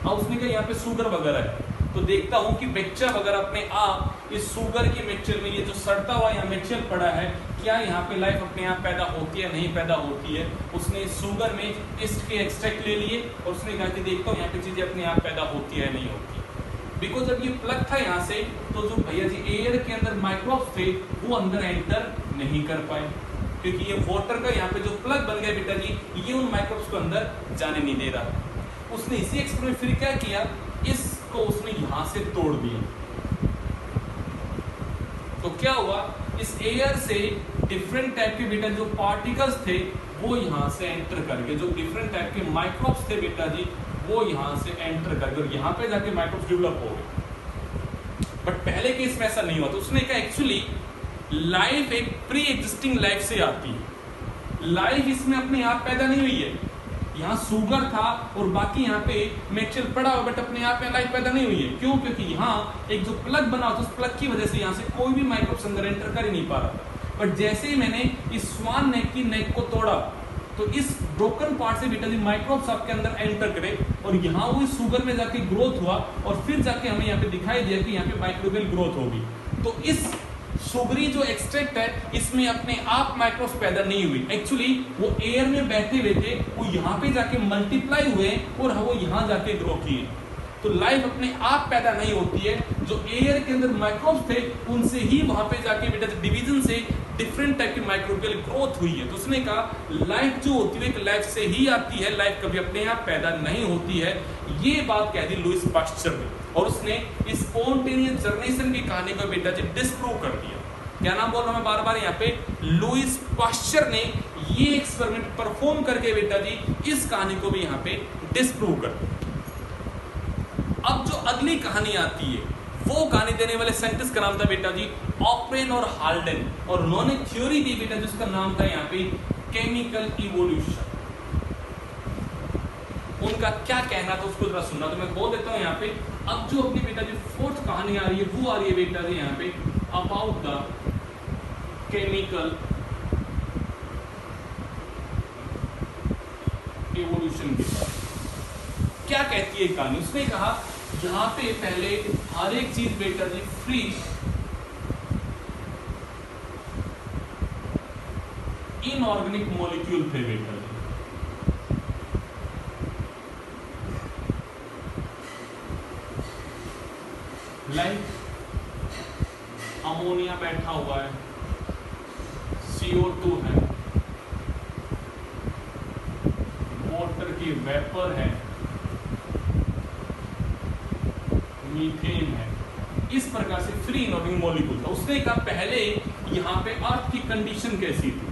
अब उसने कहा यहाँ पे शुगर वगैरह है, तो देखता हूँ कि बैक्टीरिया वगैरह अपने आप इस शुगर के मिक्सचर में, ये जो सड़ता हुआ यहाँ मिक्सचर पड़ा है, क्या यहाँ पे लाइफ अपने आप पैदा होती है नहीं पैदा होती है। उसने इस शुगर में ईस्ट के एक्सट्रैक्ट ले लिए और उसने कहा कि देखता हूँ यहाँ पे चीजें अपने आप पैदा होती है नहीं होती। बिकॉज जब ये प्लग था यहाँ से, तो जो भैया जी एयर के अंदर माइक्रोब्स थे वो अंदर एंटर नहीं कर पाए। क्योंकि ये वाटर का यहाँ पे जो प्लग बन गया बेटा जी, ये उन माइक्रोब्स को अंदर जाने नहीं दे रहा। उसने इसी एक्सपेरिमेंट फिर क्या किया, इसको उसने यहां से तोड़ दिया। तो क्या हुआ, इस एयर से डिफरेंट टाइप के बेटा जो पार्टिकल्स थे वो यहां से एंटर करके, जो डिफरेंट टाइप के माइक्रोब्स थे बेटा जी वो यहां से एंटर करके और यहां पे जाके माइक्रोब्स डेवलप हो गए। बट पहले केस में ऐसा नहीं हुआ। तो उसने कहा एक्चुअली लाइफ एक प्री एग्जिस्टिंग लाइफ से आती है, लाइफ इसमें अपने आप पैदा नहीं हुई है। यहाँ सुगर था और बाकी यहाँ पे मिक्सचर पड़ा हुआ, बट अपने आप में लाइफ पैदा नहीं हुई है। क्यों? क्योंकि यहाँ एक जो प्लग बना था, उस प्लग की वजह से यहाँ से कोई भी माइक्रोब्स अंदर एंटर कर ही नहीं पा रहा था। बट जैसे ही मैंने इस स्वान नेक की नेक को तोड़ा, तो इस ब्रोकन पार्ट से बेटा जी माइक्रोब्स आपके अंदर एंटर करे और यहाँ वो इस सुगर में जाके ग्रोथ हुआ और फिर जाके हमें यहाँ पे दिखाई दिया कि यहाँ पे माइक्रोबियल ग्रोथ होगी। तो इस सुगरी जो एक्सट्रैक्ट है, इसमें अपने आप माइक्रोब्स पैदा नहीं हुई। एक्चुअली वो एयर में बैठे हुए थे, वो यहाँ पे जाके मल्टीप्लाई हुए और वो यहाँ जाके ग्रो किए। तो लाइफ अपने आप पैदा नहीं होती है, जो एयर के अंदर माइक्रोब्स थे उनसे ही वहां पे जाके बेटा डिवीजन से डिफरेंट टाइप की माइक्रोबियल ग्रोथ हुई है। तो उसने कहा लाइफ जो होती है एक लाइफ से ही आती है, लाइफ कभी अपने आप पैदा नहीं होती है। ये बात कह दी लुईस पाश्चर ने और उसने स्पॉन्टेनियस जर्मिनेशन की कहानी को बेटा जी डिस्प्रूव कर दिया। क्या नाम बोल रहा हूं मैं बार बार यहाँ पे, लुईस पाश्चर ने ये एक्सपेरिमेंट परफॉर्म करके बेटा जी इस कहानी को भी यहाँ पे डिस्प्रूव कर दिया। अब जो अगली कहानी आती है, वो कहानी देने वाले साइंटिस्ट का नाम था बेटा जी ऑपरेन और हाल्डेन, और उन्होंने थ्योरी दी बेटा जिसका नाम था यहाँ पे केमिकल इवोल्यूशन। उनका क्या कहना था उसको जरा सुनना, तो मैं बोल देता हूँ यहाँ पे। अब जो अपनी बेटा जी फोर्थ कहानी आ रही है, वो आ रही है बेटा जी यहाँ पे अबाउट द केमिकल इवोल्यूशन के बारे में। क्या कहती है कहानी? उसने कहा यहाँ पे पहले हर एक चीज बेटा जी फ्री इनऑर्गेनिक मॉलिक्यूल थे बेटा जी। लाइक अमोनिया बैठा हुआ है, CO2 है, वाटर की वेपर है, मीथेन है, इस प्रकार से फ्री इनऑर्गेनिक मॉलिक्यूल था। उसने कहा पहले यहाँ पे अर्थ की कंडीशन कैसी थी।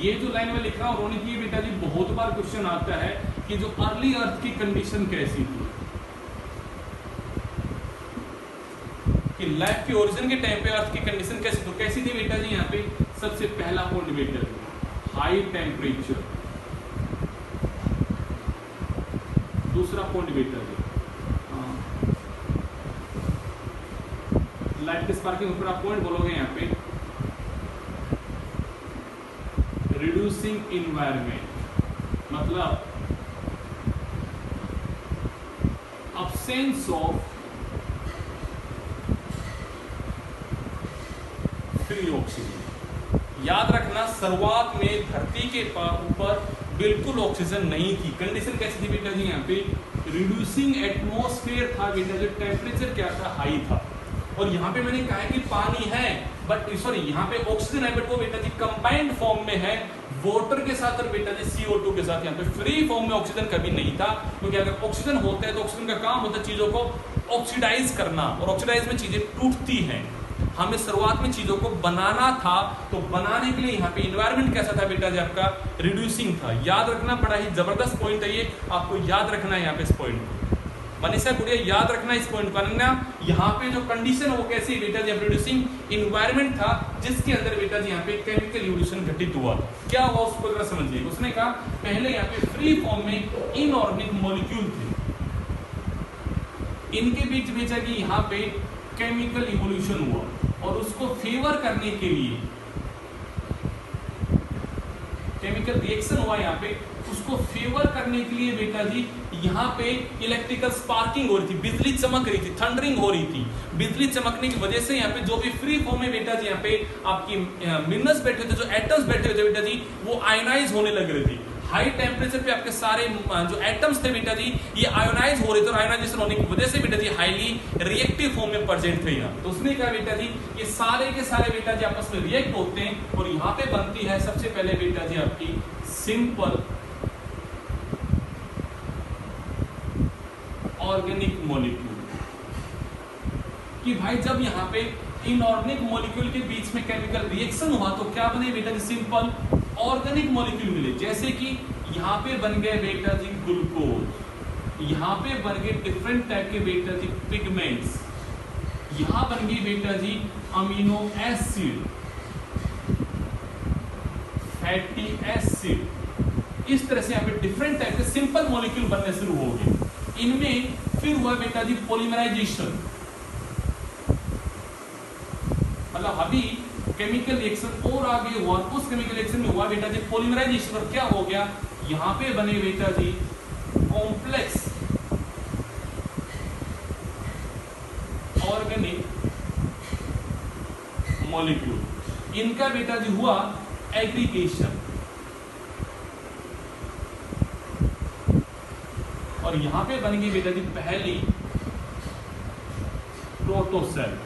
ये जो लाइन में लिखा उन्होंने की बेटा जी बहुत बार क्वेश्चन आता है कि जो अर्ली अर्थ की कंडीशन कैसी थी, कि लाइफ के ओरिजिन के टाइम पे अर्थ की कंडीशन कैसी, तो कैसी थी बेटा जी यहाँ पे सबसे पहला पॉइंट बेटा जी हाई टेम्परेचर। दूसरा पॉइंट बेटा जी लाइट के स्पार्किंग, ऊपर आप पॉइंट बोलोगे यहाँ पे रिड्यूसिंग इन्वायरमेंट, मतलब अब्सेंस ऑफ फ्री ऑक्सीजन। याद रखना शुरुआत में धरती के ऊपर बिल्कुल ऑक्सीजन नहीं थी। कंडीशन कैसी थी बेटा जी यहाँ पे रिड्यूसिंग एटमॉस्फेयर था बेटा जी, टेम्परेचर क्या था हाई था। और यहाँ पे मैंने कहा है कि पानी है बट सॉरी यहाँ पे ऑक्सीजन है, बट वो बेटा जी कंबाइंड फॉर्म में है वाटर के साथ और बेटा जी CO2 के साथ। यहाँ पे फ्री फॉर्म में ऑक्सीजन कभी नहीं था, क्योंकि अगर ऑक्सीजन होता है तो ऑक्सीजन का काम होता है चीजों को ऑक्सीडाइज करना, और ऑक्सीडाइज में चीजें टूटती हैं। हमें शुरुआत में चीजों को बनाना था, तो बनाने के लिए यहाँ पे इन्वायरमेंट कैसा था बेटा जी आपका रिड्यूसिंग था। याद रखना, बड़ा ही जबरदस्त पॉइंट है ये, आपको याद रखना है यहाँ पे इस पॉइंट को। मनीषा गुड़िया याद रखना इस पॉइंट को। यहाँ पे जो कंडीशन है वो कैसी बेटा जी रिड्यूसिंग इन्वायरमेंट था, जिसके अंदर बेटा जी यहाँ पे केमिकल इवोल्यूशन घटित हुआ। क्या हुआ उसको जरा समझिए। उसने कहा पहले यहाँ पे फ्री फॉर्म में इनऑर्गेनिक मॉलिक्यूल थे, इनके बीच बेचा कि यहाँ पे केमिकल इवोल्यूशन हुआ और उसको फेवर करने के लिए केमिकल रिएक्शन हुआ यहाँ पे, उसको फेवर करने के लिए बेटा जी यहाँ पे इलेक्ट्रिकल स्पार्किंग हो रही थी, बिजली चमक रही थी, थंडरिंग हो रही थी। बिजली चमकने की वजह से यहाँ पे जो भी फ्री फॉर्म में बेटा जी यहाँ पे आपकी मिनरल्स बैठे थे, जो एटम्स बैठे हुए थे बेटा जी, वो आयनाइज होने लग रही थी। हाई टेम्परेचर पे आपके सारे जो एटम्स थे बेटा जी ये आयोनाइज हो रहे थे, और आयोनाइजेशन होने की वजह से बेटा जी हाईली रिएक्टिव फॉर्म में प्रेजेंट थे यहाँ। तो उसने कहा बेटा जी ये सारे के सारे बेटा जी आपस में रिएक्ट होते हैं और यहाँ पे बनती है सबसे पहले बेटा जी आपकी सिंपल ऑर्गेनिक मॉलिक्यूल। कि भाई जब यहाँ पे इनऑर्गेनिक मॉलिक्यूल के बीच में केमिकल रिएक्शन हुआ तो क्या बने बेटा जी सिंपल ऑर्गेनिक मॉलिक्यूल मिले। जैसे कि यहाँ पे बन गए बेटा जी ग्लूकोज, यहाँ पे बन गए डिफरेंट टाइप के बेटा जी पिगमेंट्स, यहाँ बन गई बेटा जी अमीनो एसिड, फैटी एसिड। इस तरह से यहाँ पे डिफरेंट टाइप के सिंपल मॉलिक्यूल बनने शुरू हो गए। इनमें फिर हुआ बेटा जी पॉलीमराइजेशन, मतलब अभी केमिकल रिएक्शन और आगे हुआ, उस केमिकल रिएक्शन में हुआ बेटा जी पॉलीमराइजेशन, और क्या हो गया यहाँ पे बने बेटा जी कॉम्प्लेक्स ऑर्गेनिक मॉलिक्यूल। इनका बेटा जी हुआ एग्रीगेशन, और यहां पे बन गई बेटा जी पहली प्रोटोसेल,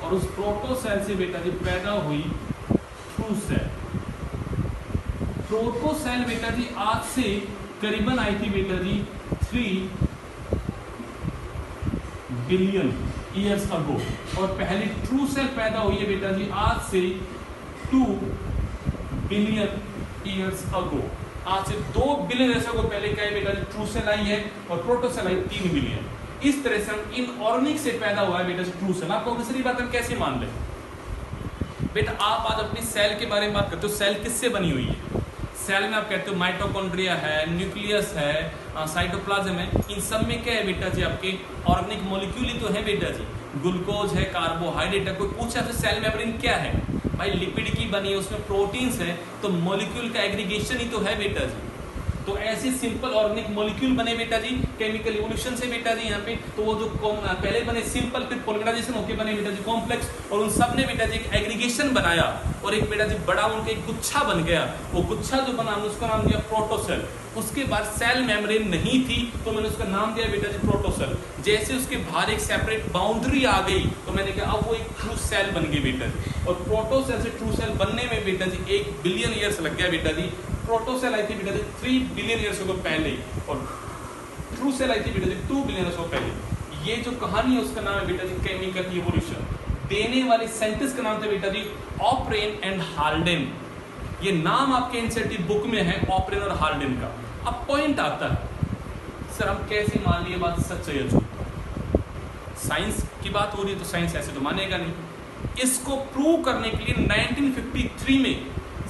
और उस प्रोटोसेल से बेटा जी पैदा हुई ट्रू सेल। प्रोटोसेल बेटा जी आज से करीबन आई थी बेटा जी 3 बिलियन ईयर्स अगो, और पहली ट्रू सेल पैदा हुई है बेटा जी आज से 2 बिलियन ईयर्स अगो। आज से 2 बिलियन ईयर्स अगो पहले क्या है बेटा जी ट्रू सेल आई है, और प्रोटोसेल आई 3 बिलियन। इस तरह से हम इनऑर्गेनिक से पैदा हुआ है बेटा जी ट्रू सेल। आपको दूसरी बात हम कैसे मान लें बेटा, आप आज अपनी सेल के बारे में बात करते हो, सेल किससे बनी हुई है? सेल में आप कहते हो माइटोकॉन्ड्रिया है, न्यूक्लियस है, साइटोप्लाज्म है। इन सब में क्या है बेटा जी आपके ऑर्गेनिक मॉलिक्यूल ही तो है बेटा जी, ग्लूकोज है, कार्बोहाइड्रेट है। कोई पूछा तो सेल मेम्ब्रेन क्या है भाई, लिपिड की बनी है, उसमें प्रोटीन्स है, तो मॉलिक्यूल का एग्रीगेशन ही तो है बेटा जी। तो ऐसे सिंपल ऑर्गेनिक मॉलिक्यूल बने बेटा जी केमिकल इवोल्यूशन से बेटा जी यहाँ पे। तो वो जो पहले बने सिंपल, फिर पॉलीमराइजेशन होके बने बेटा जी कॉम्प्लेक्स, और उन सब ने बेटा जी एक एग्रीगेशन बनाया, और एक बेटा जी बड़ा उनका एक गुच्छा बन गया। वो गुच्छा जो बना उसका नाम दिया प्रोटोसेल। उसके बाद सेल मेम्ब्रेन नहीं थी तो मैंने उसका नाम दिया बेटा जी प्रोटोसेल। जैसे उसके बाहर एक सेपरेट बाउंड्री आ गई तो मैंने कहा अब वो एक ट्रू सेल बन गई बेटा जी। और प्रोटोसेल से ट्रू सेल बनने में बेटा जी 1 बिलियन ईयर्स लग गया बेटा जी। प्रोटोसेल आई थी बेटा जी 3 बिलियन ईयर्स को पहले, और ट्रू सेल आई थी बेटा जी 2 बिलियन ईयर्स को पहले। ये जो कहानी है उसका नाम है बेटा जी केमिकल इवोल्यूशन। देने वाले साइंटिस्ट का नाम था बेटा जी ऑपरेन एंड हाल्डेन। ये नाम आपके एनसीईआरटी बुक में है ऑपरेन और हाल्डेन का। अब पॉइंट आता है सर हम कैसे मान लिए बात सच है या झूठ? साइंस की बात हो रही है तो साइंस ऐसे तो मानेगा नहीं। इसको प्रूव करने के लिए 1953 में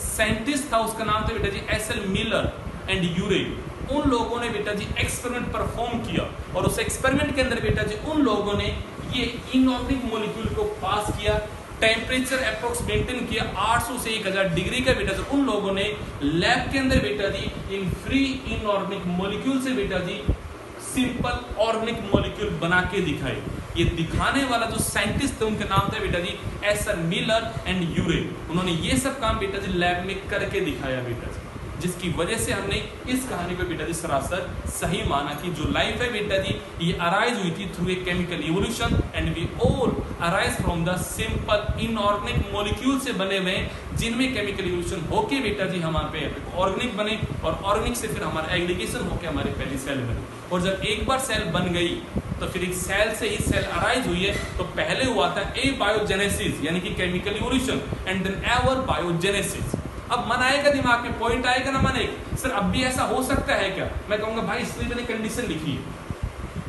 साइंटिस्ट था, उसका नाम था बेटा जी एसएल मिलर एंड यूरे। उन लोगों ने बेटा जी एक्सपेरिमेंट परफॉर्म किया, और उस एक्सपेरिमेंट के अंदर बेटा जी उन लोगों ने ये इनऑर्गेनिक मॉलिक्यूल को पास किया, टेम्परेचर अप्रोक्स मेंटेन किया 800 से 1000 डिग्री का बेटा जी। उन लोगों ने लैब के अंदर बेटा जी इन फ्री इनऑर्गेनिक मॉलिक्यूल से बेटा जी सिंपल ऑर्गेनिक मॉलिक्यूल बना के दिखाए। ये दिखाने वाला जो साइंटिस्ट थे उनका नाम था बेटा जी एसएल मिलर एंड यूरे। उन्होंने ये सब काम बेटा जी लैब में करके दिखाया बेटा जी, जिसकी वजह से हमने इस कहानी को बेटा जी सरासर सही माना कि जो लाइफ है बेटा जी ये अराइज हुई थी through a chemical evolution, and we all arise from the simple inorganic molecule से बने हुए जिनमें केमिकल इवोल्यूशन होके बेटा जी हमारे पे ऑर्गेनिक बने, और ऑर्गेनिक से फिर हमारा एग्रीगेशन होके हमारी पहली सेल बनी। और जब एक बार सेल बन गई तो फिर एक सेल से ही सेल अराइज हुई है। तो पहले हुआ था ए बायोजेनेसिस यानी कि chemical evolution, and then ever biogenesis. अब मन आएगा दिमाग में, पॉइंट आएगा ना मन एक, सर अब भी ऐसा हो सकता है क्या? मैं कहूंगा भाई इसलिए मैंने कंडीशन लिखी है।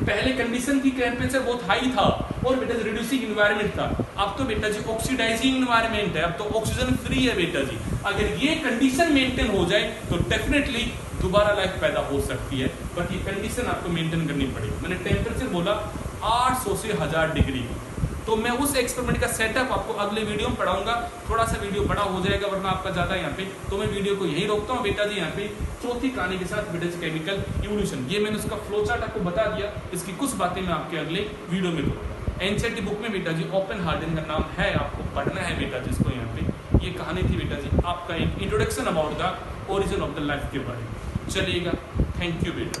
पहले कंडीशन थी टेम्परेचर बहुत हाई था और बेटा जी रिड्यूसिंग एनवायरनमेंट था। अब तो बेटा जी ऑक्सीडाइजिंग एनवायरनमेंट है, अब तो ऑक्सीजन फ्री है बेटा जी। अगर ये कंडीशन मेंटेन हो जाए तो डेफिनेटली दोबारा लाइफ पैदा हो सकती है, बट ये कंडीशन आपको मेंटेन करनी पड़ेगी। मैंने टेम्परेचर बोला 800 से 1000 डिग्री। तो मैं उस एक्सपेरिमेंट का सेटअप आपको अगले वीडियो में पढ़ाऊंगा। थोड़ा सा वीडियो बड़ा हो जाएगा वरना आपका ज्यादा यहाँ पे, तो मैं वीडियो को यही रोकता हूँ बेटा जी। यहाँ पे चौथी कहानी के साथ बेटा जी केमिकल इवोल्यूशन, ये मैंने उसका फ्लो चार्ट आपको बता दिया। इसकी कुछ बातें मैं आपके अगले वीडियो में दूंगा। एनसीईआरटी बुक में बेटा जी ओपन हार्डन का नाम है, आपको पढ़ना है बेटा जी इसको। यहाँ पे ये कहानी थी बेटा जी आपका एक introduction about the origin of the life के बारे में। चलिएगा, थैंक यू बेटा।